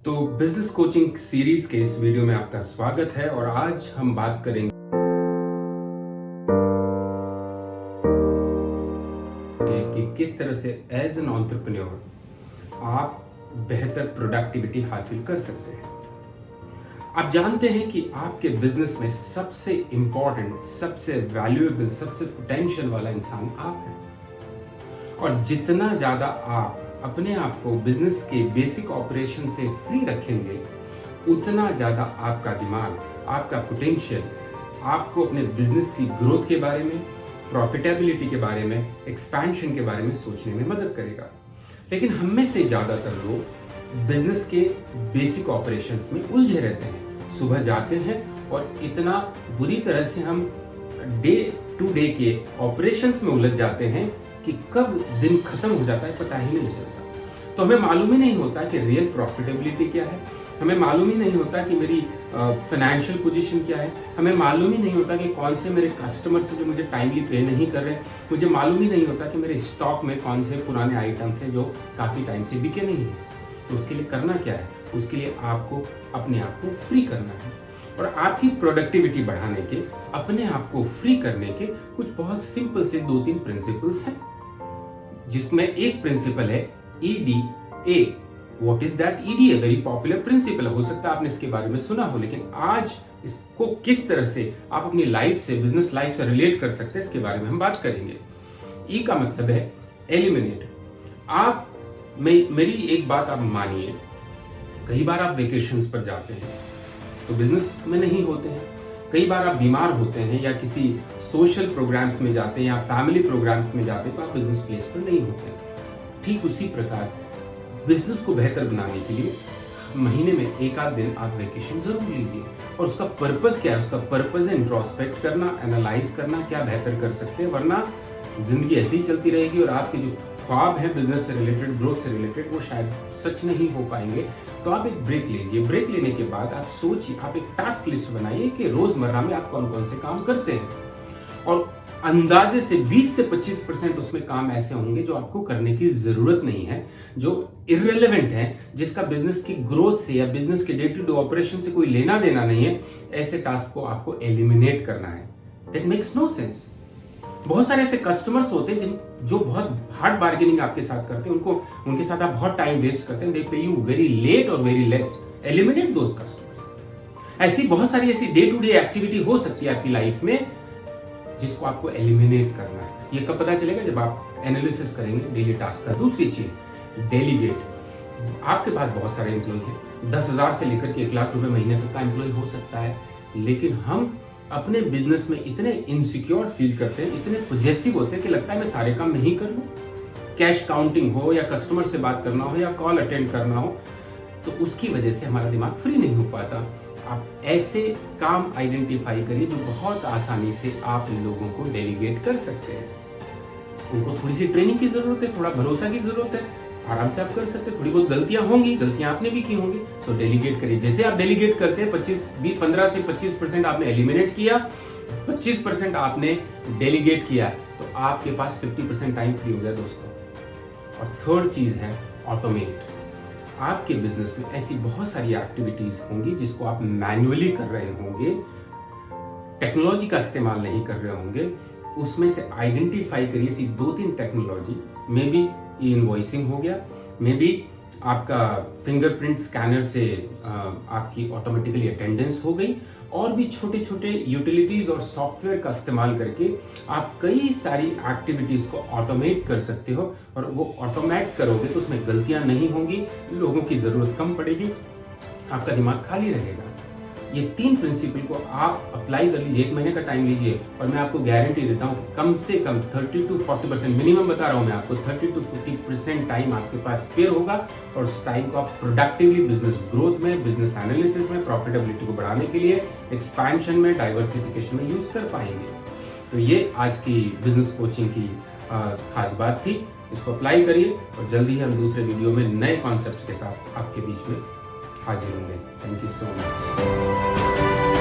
तो business coaching series के इस वीडियो में आपका स्वागत है और आज हम बात करेंगे कि किस तरह से एज एन एंटरप्रेन्योर आप बेहतर प्रोडक्टिविटी हासिल कर सकते हैं। आप जानते हैं कि आपके बिजनेस में सबसे इंपॉर्टेंट, सबसे वैल्यूएबल, सबसे पोटेंशियल वाला इंसान आप हैं और जितना ज्यादा आप अपने आप को बिजनेस के बेसिक ऑपरेशन से फ्री रखेंगे उतना ज्यादा आपका दिमाग, आपका पोटेंशियल आपको अपने बिजनेस की ग्रोथ के बारे में, प्रॉफिटेबिलिटी के बारे में, एक्सपेंशन के बारे में सोचने में मदद करेगा। लेकिन हम में से ज्यादातर लोग बिजनेस के बेसिक ऑपरेशंस में उलझे रहते हैं। सुबह जाते हैं और इतना बुरी तरह से हम डे टू डे के ऑपरेशंस में उलझ जाते हैं कि कब दिन खत्म हो जाता है पता ही नहीं चलता। तो हमें मालूम ही नहीं होता कि रियल प्रॉफिटेबिलिटी क्या है, हमें मालूम ही नहीं होता कि मेरी फाइनेंशियल पोजीशन क्या है, हमें मालूम ही नहीं होता कि कौन से मेरे कस्टमर्स जो मुझे टाइमली पे नहीं कर रहे, मुझे मालूम ही नहीं होता कि मेरे स्टॉक में कौन से पुराने आइटम्स हैं जो काफ़ी टाइम से बिके नहीं हैं। तो उसके लिए करना क्या है? उसके लिए आपको अपने आप को फ्री करना है और आपकी प्रोडक्टिविटी बढ़ाने के, अपने आप को फ्री करने के कुछ बहुत सिंपल से 2-3 प्रिंसिपल्स हैं, जिसमें एक प्रिंसिपल है EDA। What is that? EDA very popular principle है, हो सकता है आपने इसके बारे में सुना हो, लेकिन आज इसको किस तरह से आप अपनी लाइफ से, बिजनेस लाइफ से रिलेट कर सकते हैं इसके बारे में हम बात करेंगे। E का मतलब है एलिमिनेट। आप मेरी एक बात आप मानिए, कई बार आप वेकेशंस पर जाते हैं तो बिजनेस में नहीं होते हैं, कई बार आप बीमार होते हैं या किसी सोशल प्रोग्राम्स में जाते हैं या फैमिली प्रोग्राम्स में जाते हैं तो आप बिजनेस प्लेस पर नहीं होते हैं। ठीक उसी प्रकार बिजनेस को बेहतर बनाने के लिए महीने में एक आध दिन आप वेकेशन जरूर लीजिए। और उसका पर्पस क्या है? उसका पर्पस है इंट्रोस्पेक्ट करना, एनालाइज करना, क्या बेहतर कर सकते हैं, वरना जिंदगी ऐसी ही चलती रहेगी और आपके जो ख्वाब है बिजनेस से रिलेटेड, ग्रोथ से रिलेटेड, वो शायद सच नहीं हो पाएंगे। तो आप एक ब्रेक लीजिए। ब्रेक लेने के बाद आप सोचिए, आप एक टास्क लिस्ट बनाइए कि रोजमर्रा में आप कौन कौन से काम करते हैं और अंदाजे से 20 से 25% उसमें काम ऐसे होंगे जो आपको करने की जरूरत नहीं है, जो इररिलेवेंट है, जिसका बिजनेस की ग्रोथ से या बिजनेस के डे टू डे ऑपरेशन से कोई लेना देना नहीं है। ऐसे टास्क को आपको एलिमिनेट करना है। That makes no sense. बहुत सारे ऐसे कस्टमर्स होते हैं जो बहुत हार्ड बार्गेनिंग आपके साथ करते हैं, उनके साथ आप बहुत टाइम वेस्ट करते हैं, दे पे यू वेरी लेट और वेरी लेस। एलिमिनेट दोस कस्टमर्स। ऐसी बहुत सारी ऐसी डे टू डे एक्टिविटी हो सकती है आपकी लाइफ में जिसको आपको एलिमिनेट करना है। ये कब पता चलेगा? जब आप एनालिसिस करेंगे डेली टास्क का। दूसरी चीज, डेलीगेट। आपके पास बहुत सारे एम्प्लॉय हैं, 10,000 से लेकर के 1 लाख रुपए महीने तक का एम्प्लॉय हो सकता है, लेकिन हम अपने बिजनेस में इतने इनसिक्योर फील करते हैं, इतने पॉजिटिव होते हैं कि लगता है मैं सारे काम नहीं कर लूं। कैश काउंटिंग हो या कस्टमर से बात करना हो या कॉल अटेंड करना हो, तो उसकी वजह से हमारा दिमाग फ्री नहीं हो पाता। आप ऐसे काम आइडेंटिफाई करिए जो बहुत आसानी से आप लोगों को डेलीगेट कर सकते हैं। उनको थोड़ी सी ट्रेनिंग की जरूरत है, थोड़ा भरोसा की जरूरत है, आराम से आप कर सकते हैं। थोड़ी बहुत गलतियां होंगी, गलतियां आपने भी की होंगी, सो डेलीगेट करिए। जैसे आप डेलीगेट करते हैं 15 से 25% आपने एलिमिनेट किया, 25% आपने डेलीगेट किया, तो आपके पास 50% टाइम फ्री हो गया दोस्तों। और थर्ड चीज है ऑटोमेट। आपके बिजनेस में ऐसी बहुत सारी एक्टिविटीज होंगी जिसको आप मैन्युअली कर रहे होंगे, टेक्नोलॉजी का इस्तेमाल नहीं कर रहे होंगे। उसमें से आइडेंटिफाई करिए ऐसी 2-3 टेक्नोलॉजी। मे बी इनवॉइसिंग हो गया, मे बी आपका फिंगरप्रिंट स्कैनर से आपकी ऑटोमेटिकली अटेंडेंस हो गई, और भी छोटे छोटे यूटिलिटीज और सॉफ्टवेयर का इस्तेमाल करके आप कई सारी एक्टिविटीज को ऑटोमेट कर सकते हो। और वो ऑटोमेट करोगे तो उसमें गलतियां नहीं होंगी, लोगों की जरूरत कम पड़ेगी, आपका दिमाग खाली रहेगा। ये 3 प्रिंसिपल को आप अप्लाई कर लीजिए, 1 महीने का टाइम लीजिए और मैं आपको गारंटी देता हूँ कम से कम 30 to 40%, मिनिमम बता रहा हूँ मैं आपको, 30 to 50% टाइम आपके पास स्पेयर होगा और उस टाइम को आप प्रोडक्टिवली बिजनेस ग्रोथ में, बिजनेस एनालिसिस में, प्रॉफिटेबिलिटी को बढ़ाने के लिए, एक्सपेंशन में, डाइवर्सिफिकेशन में यूज कर पाएंगे। तो ये आज की बिजनेस कोचिंग की खास बात थी। इसको अप्लाई करिए और जल्दी ही हम दूसरे वीडियो में नए कॉन्सेप्ट के साथ आपके बीच में हाजिर होंगे। Thank you so much.